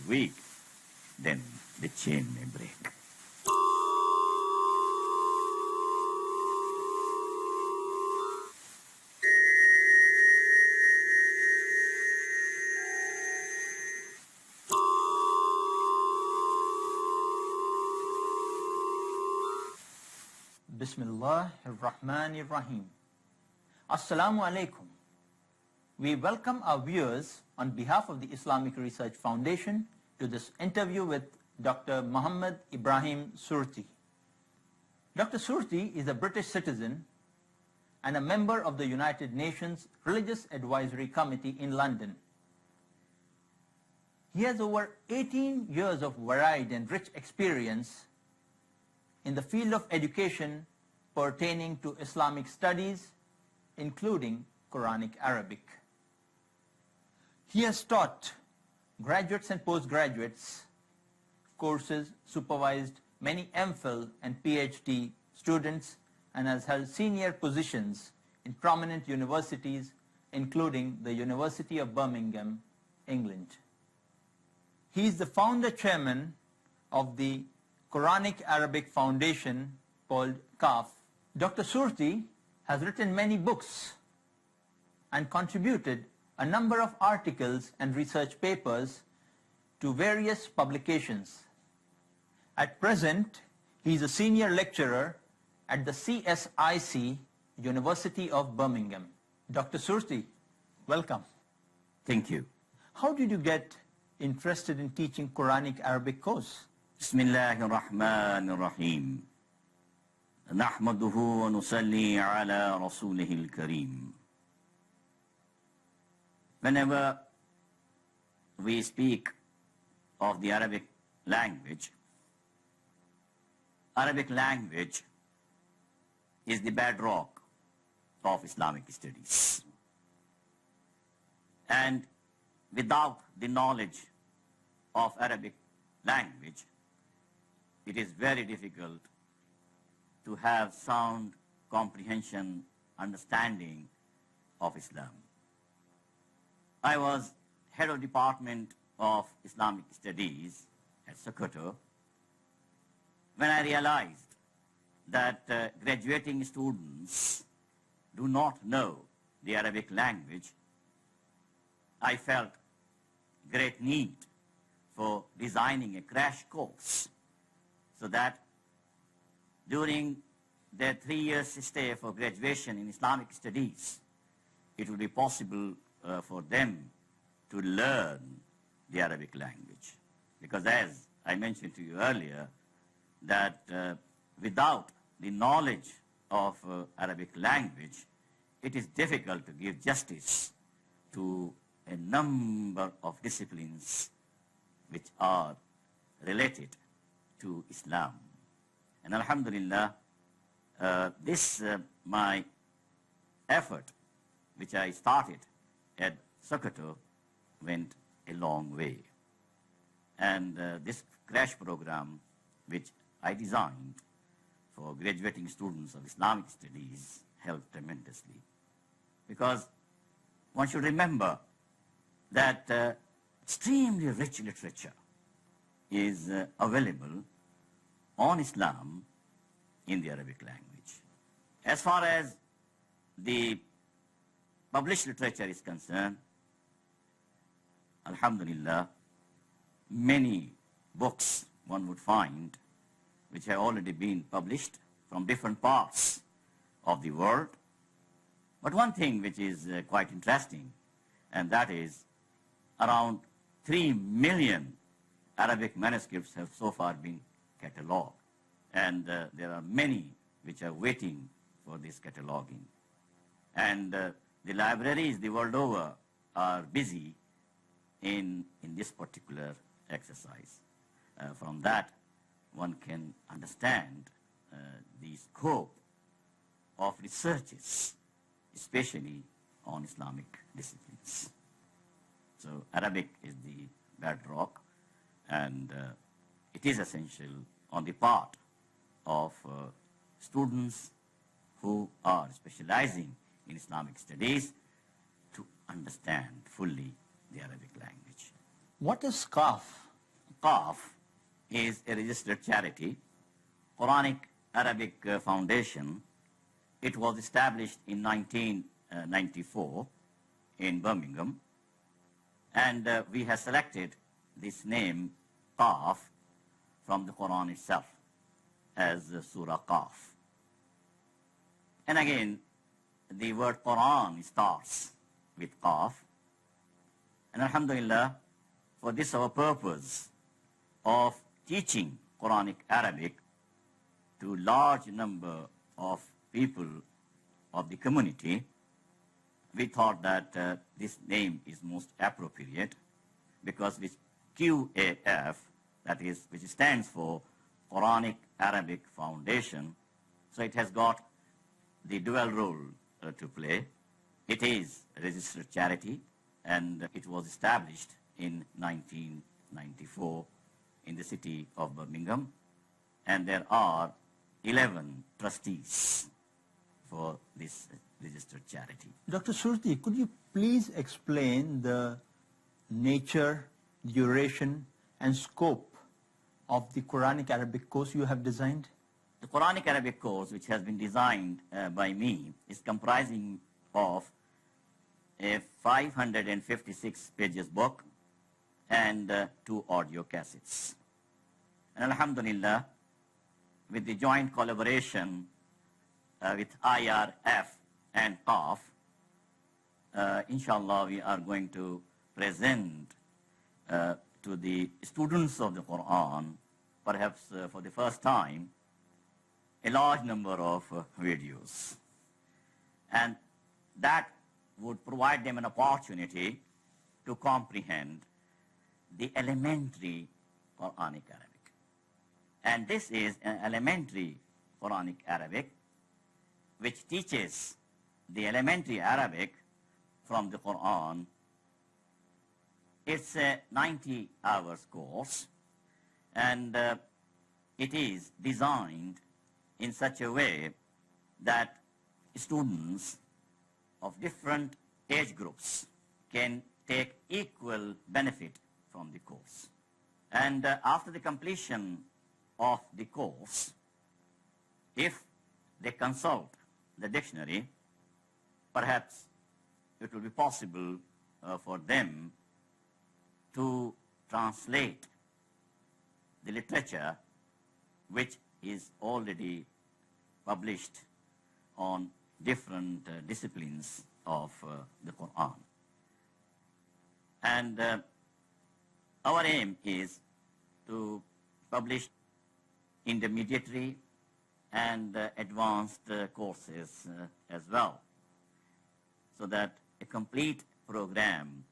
weak, then the chain may break. Bismillah ar-Rahman ar-Rahim. Assalamu alaikum. We welcome our viewers on behalf of the Islamic Research Foundation to this interview with Dr. Muhammad Ibrahim Surti. Dr. Surti is a British citizen and a member of the United Nations Religious Advisory Committee in London. He has over 18 years of varied and rich experience in the field of education pertaining to Islamic studies, including Quranic Arabic. He has taught graduates and postgraduates courses, supervised many MPhil and PhD students, and has held senior positions in prominent universities, including the University of Birmingham, England. He is the founder chairman of the Qur'anic Arabic Foundation called CAF. Dr. Surti has written many books and contributed a number of articles and research papers to various publications. At present, he is a senior lecturer at the CSIC, University of Birmingham. Dr. Surti, welcome. Thank you. How did you get interested in teaching Quranic Arabic course? Bismillahirrahmanirrahim. Nahmaduhu wa nusalli ala rasulihil kareem. Whenever we speak of the Arabic language is the bedrock of Islamic studies. And without the knowledge of Arabic language, it is very difficult to have sound comprehension, understanding of Islam. I was head of department of Islamic studies at Sokoto when I realized that graduating students do not know the Arabic language. I felt great need for designing a crash course so that during their 3 years stay for graduation in Islamic studies, it will be possible for them to learn the Arabic language. Because as I mentioned to you earlier, that without the knowledge of Arabic language, it is difficult to give justice to a number of disciplines which are related to Islam. And alhamdulillah, this my effort, which I started at Sokoto, went a long way. And this crash program, which I designed for graduating students of Islamic studies, helped tremendously. Because one should remember that extremely rich literature is available on Islam in the Arabic language. As far as the published literature is concerned, alhamdulillah, many books one would find which have already been published from different parts of the world. But one thing which is quite interesting, and that is around 3 million Arabic manuscripts have so far been catalogued. And there are many which are waiting for this cataloging. And the libraries the world over are busy in this particular exercise. From that, one can understand the scope of researches, especially on Islamic disciplines. So Arabic is the bedrock, and it is essential on the part of students who are specializing in Islamic studies to understand fully the Arabic language. What is CAF? Qaf is a registered charity, Qur'anic Arabic Foundation. It was established in 1994 in Birmingham, and we have selected this name Qaf from the Quran itself as Surah Qaf. And again, the word Quran starts with Qaf. And alhamdulillah, for this our purpose of teaching Quranic Arabic to large number of people of the community, we thought that this name is most appropriate, because with QAF, that is, which stands for Quranic Arabic Foundation, so it has got the dual role to play. It is a registered charity, and it was established in 1994 in the city of Birmingham, and there are 11 trustees for this registered charity. Dr. Surti, could you please explain the nature, duration, and scope of the Quranic Arabic course you have designed? The Quranic Arabic course, which has been designed by me, is comprising of a 556 pages book and 2 audio cassettes. And alhamdulillah, with the joint collaboration with IRF and Qaf, inshallah we are going to present to the students of the Quran, perhaps for the first time, a large number of videos. And that would provide them an opportunity to comprehend the elementary Quranic Arabic. And this is an elementary Quranic Arabic which teaches the elementary Arabic from the Quran. It's a 90 hours course, and it is designed in such a way that students of different age groups can take equal benefit from the course. And after the completion of the course, if they consult the dictionary, perhaps it will be possible for them to translate the literature which is already published on different disciplines of the Quran. And our aim is to publish intermediary and advanced courses as well, so that a complete program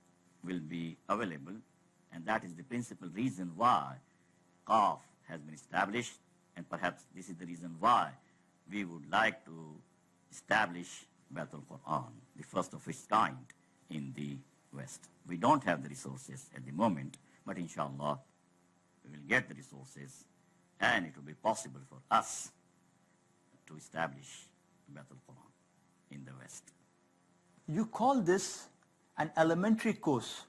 will be available. And that is the principal reason why Qaf has been established, and perhaps this is the reason why we would like to establish Baitul Quran, the first of its kind in the West. We don't have the resources at the moment, but inshallah we will get the resources, and it will be possible for us to establish Baitul Quran in the West. You call this an elementary course.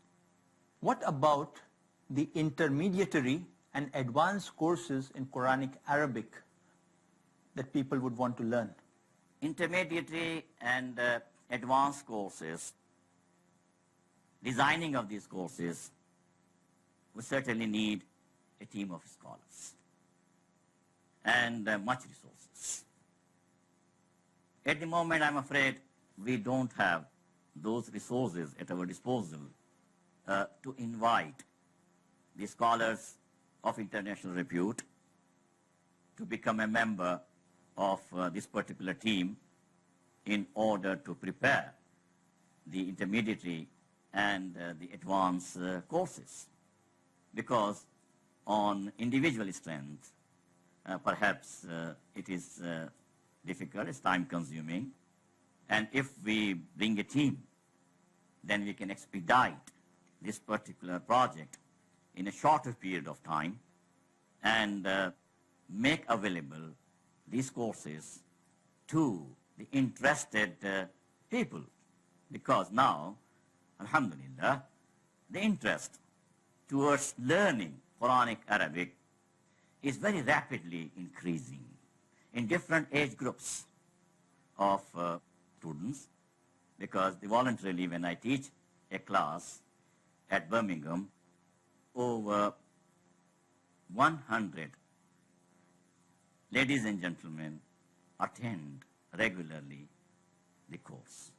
What about the intermediary and advanced courses in Quranic Arabic that people would want to learn? Intermediary and advanced courses, designing of these courses, we certainly need a team of scholars and much resources. At the moment, I'm afraid we don't have those resources at our disposal to invite the scholars of international repute to become a member of this particular team in order to prepare the intermediary and the advanced courses. Because on individual strength, perhaps it is difficult, it's time consuming, and if we bring a team, then we can expedite this particular project in a shorter period of time and make available these courses to the interested people. Because now, alhamdulillah, the interest towards learning Quranic Arabic is very rapidly increasing in different age groups of students, because voluntarily when I teach a class at Birmingham, over 100 ladies and gentlemen attend regularly the course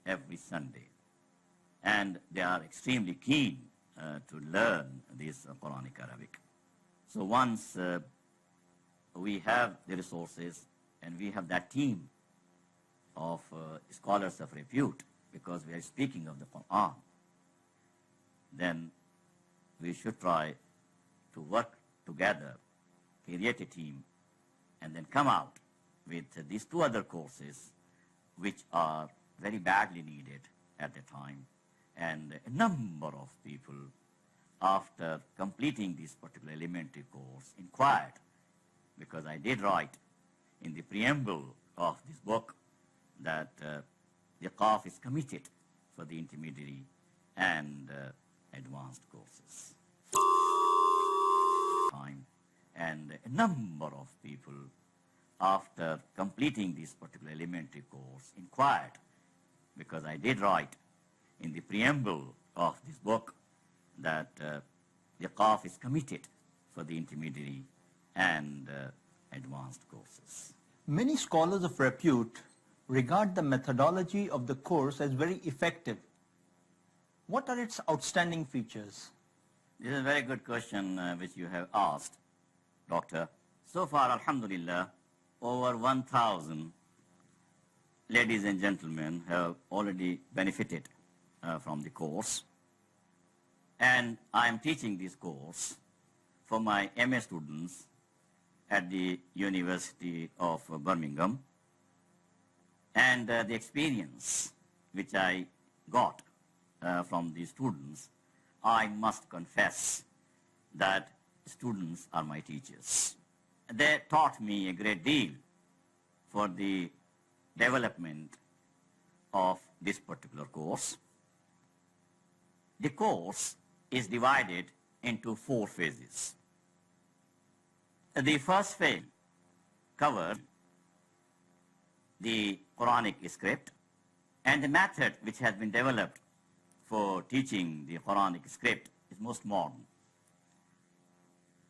every Sunday, and they are extremely keen to learn this Quranic Arabic. So once we have the resources and we have that team of scholars of repute, because we are speaking of the Quran, then we should try to work together, create a team, and then come out with these two other courses which are very badly needed at the time. And a number of people, after completing this particular elementary course, inquired, because I did write in the preamble of this book that the Qaf is committed for the intermediary and advanced courses. And a number of people, after completing this particular elementary course, inquired, because I did write in the preamble of this book that the Qaf is committed for the intermediary and advanced courses. Many scholars of repute regard the methodology of the course as very effective. What are its outstanding features? This is a very good question which you have asked, Doctor. So far, alhamdulillah, over 1,000 ladies and gentlemen have already benefited from the course. And I am teaching this course for my MA students at the University of Birmingham. And the experience which I got from the students, I must confess that students are my teachers. They taught me a great deal for the development of this particular course. The course is divided into 4 phases. The first phase covered the Quranic script and the method which has been developed for teaching the Quranic script is most modern.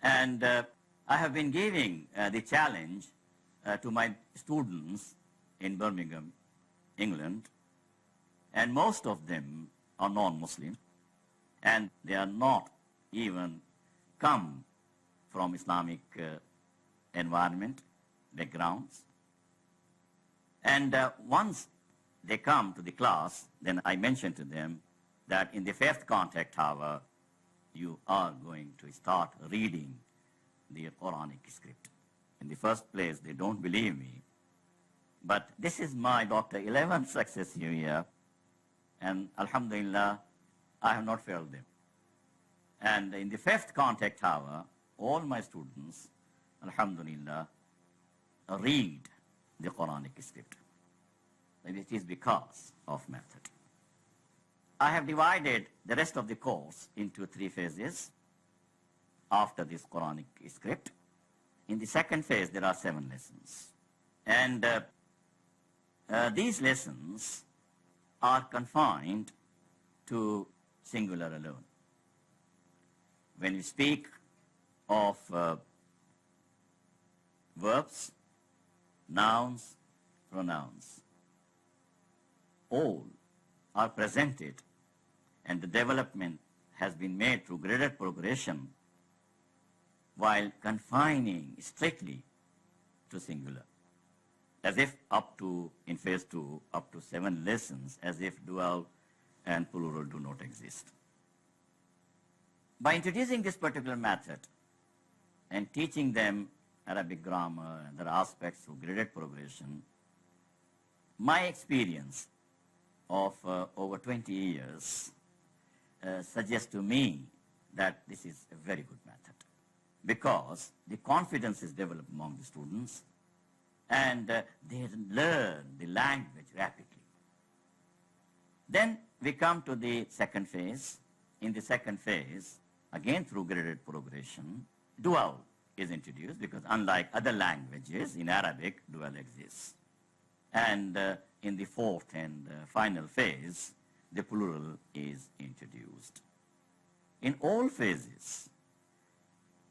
And I have been giving the challenge to my students in Birmingham, England, and most of them are non-Muslim, and they are not even come from Islamic environment, backgrounds. And once they come to the class, then I mention to them that in the first contact hour, you are going to start reading the Quranic script. In the first place, they don't believe me. But this is my, Dr. 11th successive year, and alhamdulillah, I have not failed them. And in the first contact hour, all my students, alhamdulillah, read the Quranic script. And it is because of method. I have divided the rest of the course into 3 phases after this Quranic script. In the second phase, there are 7 lessons. And these lessons are confined to singular alone. When we speak of verbs, nouns, pronouns, all are presented, and the development has been made through graded progression while confining strictly to singular, as if up to, in phase 2, up to 7 lessons, as if dual and plural do not exist. By introducing this particular method and teaching them Arabic grammar and other aspects of graded progression, my experience of over 20 years suggests to me that this is a very good method, because the confidence is developed among the students and they learn the language rapidly. Then we come to the second phase. In the second phase, again through graded progression, dual is introduced, because unlike other languages, in Arabic, dual exists. And in the fourth and final phase, the plural is introduced. In all phases,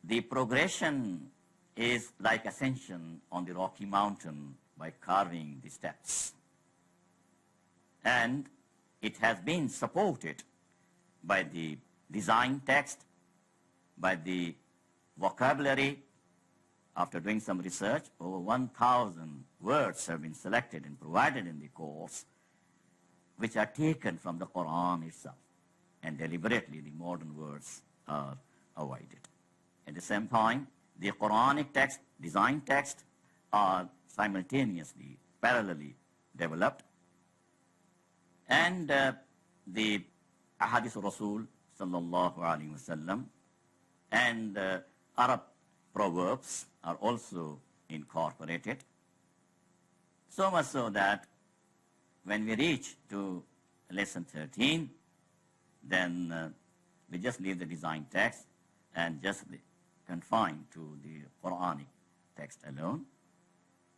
the progression is like ascension on the rocky mountain by carving the steps. And it has been supported by the design text, by the vocabulary. After doing some research, over 1,000 words have been selected and provided in the course, which are taken from the Quran itself. And deliberately, the modern words are avoided. At the same time, the Quranic text, design text, are simultaneously, parallelly developed. And the Ahadith al-Rasul sallallahu alayhi wasallam and Arab proverbs are also incorporated. So much so that when we reach to lesson 13, then we just leave the design text and just confine to the Quranic text alone.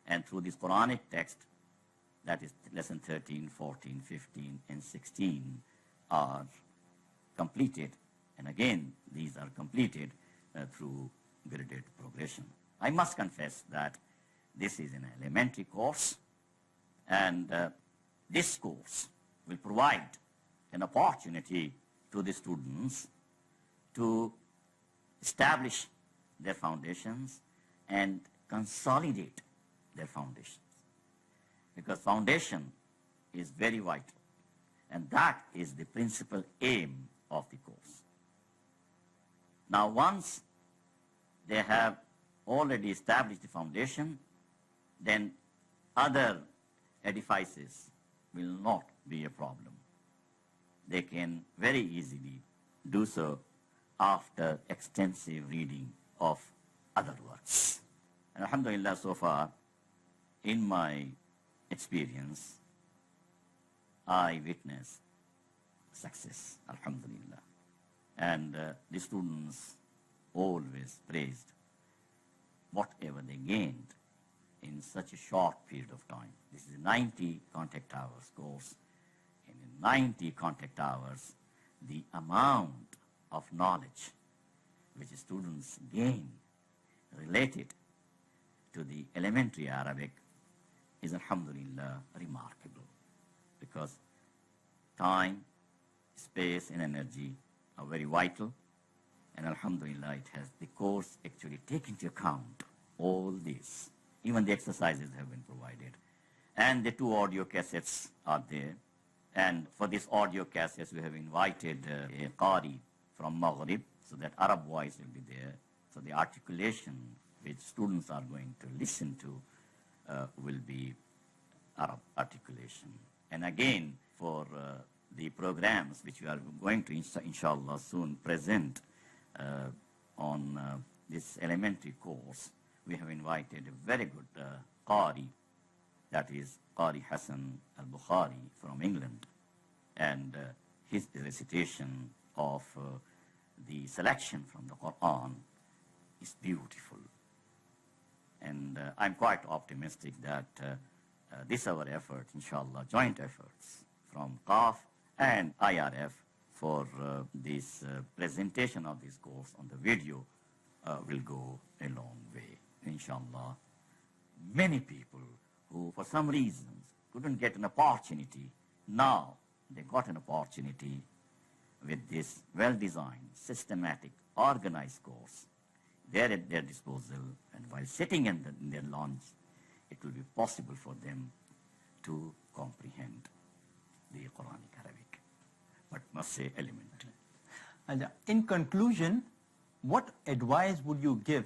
And through this Quranic text, that is lesson 13, 14, 15, and 16 are completed. And again, these are completed through graded progression. I must confess that this is an elementary course, and this course will provide an opportunity to the students to establish their foundations and consolidate their foundations. Because foundation is very vital, and that is the principal aim of the course. Now, once they have already established the foundation, then other edifices will not be a problem. They can very easily do so after extensive reading of other works. And alhamdulillah, so far, in my experience, I witness success, alhamdulillah. And the students always praised whatever they gained in such a short period of time. This is a 90 contact hours course. And in 90 contact hours, the amount of knowledge which students gain related to the elementary Arabic is, alhamdulillah, remarkable, because time, space, and energy are very vital, and alhamdulillah, it has the course actually taken into account all this. Even the exercises have been provided, and the 2 audio cassettes are there. And for this audio cassettes, we have invited a Qari from Maghrib, so that Arab voice will be there. So the articulation which students are going to listen to will be Arab articulation. And again, for the programs which we are going to inshallah soon present on this elementary course, we have invited a very good Qari, that is Qari Hassan al-Bukhari from England, and his recitation of the selection from the Quran is beautiful. And I'm quite optimistic that this our effort, inshallah, joint efforts from CAF and IRF for this presentation of this course on the video will go a long way, inshallah. Many people who for some reasons couldn't get an opportunity, now they got an opportunity with this well-designed, systematic, organized course. They're at their disposal, and while sitting in their lounge, it will be possible for them to comprehend the Quranic Arabic, but must say elementary. And in conclusion, what advice would you give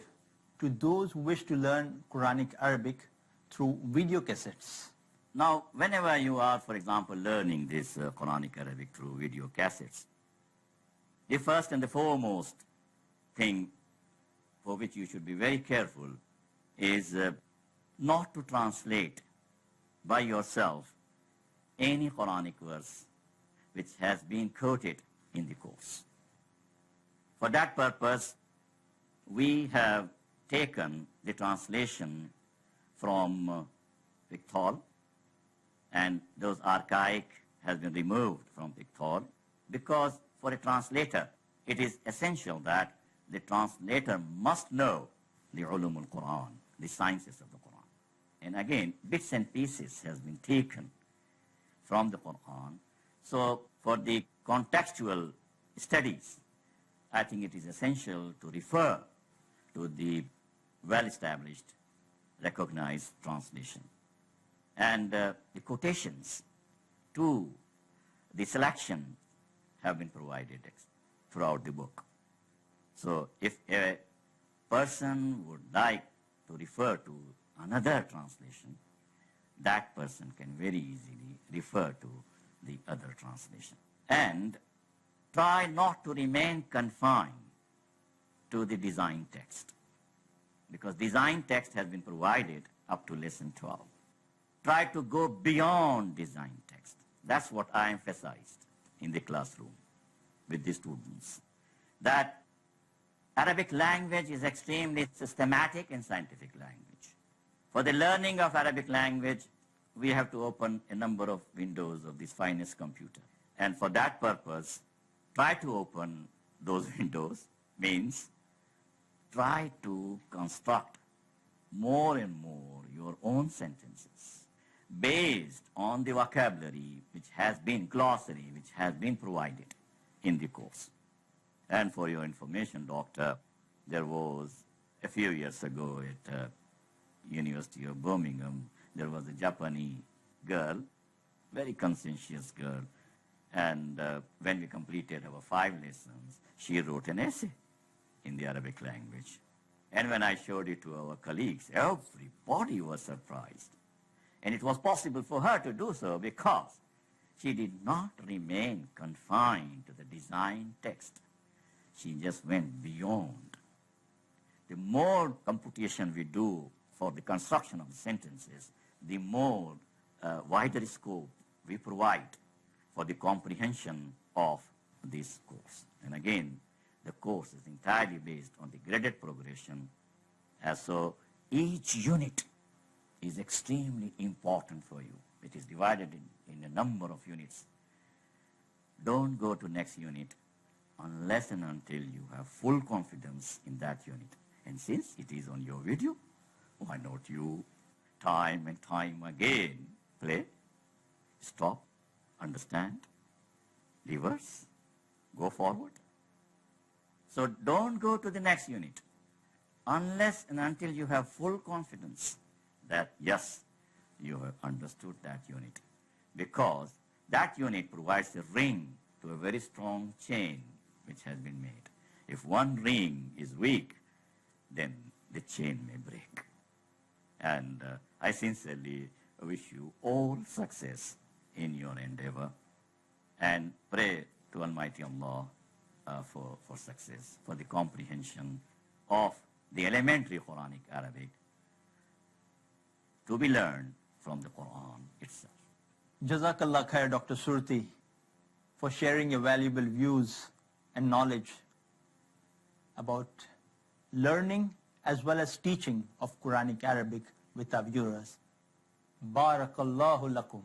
to those who wish to learn Quranic Arabic through video cassettes? Now, whenever you are, for example, learning this Quranic Arabic through video cassettes, the first and the foremost thing for which you should be very careful is not to translate by yourself any Quranic verse which has been quoted in the course. For that purpose, we have taken the translation from Akthar, and those archaic has been removed from Akthar, because for a translator, it is essential that the translator must know the ulum al-Quran, the sciences of the Quran. And again, bits and pieces has been taken from the Quran. So for the contextual studies, I think it is essential to refer to the well-established, recognized translation. And the quotations to the selection have been provided throughout the book. So if a person would like to refer to another translation, that person can very easily refer to the other translation. And try not to remain confined to the design text, because design text has been provided up to lesson 12. Try to go beyond design text. That's what I emphasized in the classroom with the students, that Arabic language is extremely systematic and scientific language. For the learning of Arabic language, we have to open a number of windows of this finest computer. And for that purpose, try to open those windows, means try to construct more and more your own sentences based on the vocabulary which has been, glossary which has been provided in the course. And for your information, Doctor, there was a few years ago at University of Birmingham, there was a Japanese girl, very conscientious girl, and when we completed our 5 lessons, she wrote an essay in the Arabic language. And when I showed it to our colleagues, everybody was surprised. And it was possible for her to do so because she did not remain confined to the design text. She just went beyond. The more computation we do for the construction of the sentences, the more wider scope we provide for the comprehension of this course. And again, the course is entirely based on the graded progression. So each unit is extremely important for you. It is divided in a number of units. Don't go to next unit unless and until you have full confidence in that unit. And since it is on your video, why not you time and time again play, stop, understand, reverse, go forward. So don't go to the next unit unless and until you have full confidence that yes, you have understood that unit, because that unit provides a ring to a very strong chain which has been made. If one ring is weak, then the chain may break. And I sincerely wish you all success in your endeavor, and pray to Almighty Allah for success, for the comprehension of the elementary Quranic Arabic to be learned from the Quran itself. Jazakallah khair, Dr. Surti, for sharing your valuable views and knowledge about learning as well as teaching of Quranic Arabic with our viewers. Barakallahu lakum.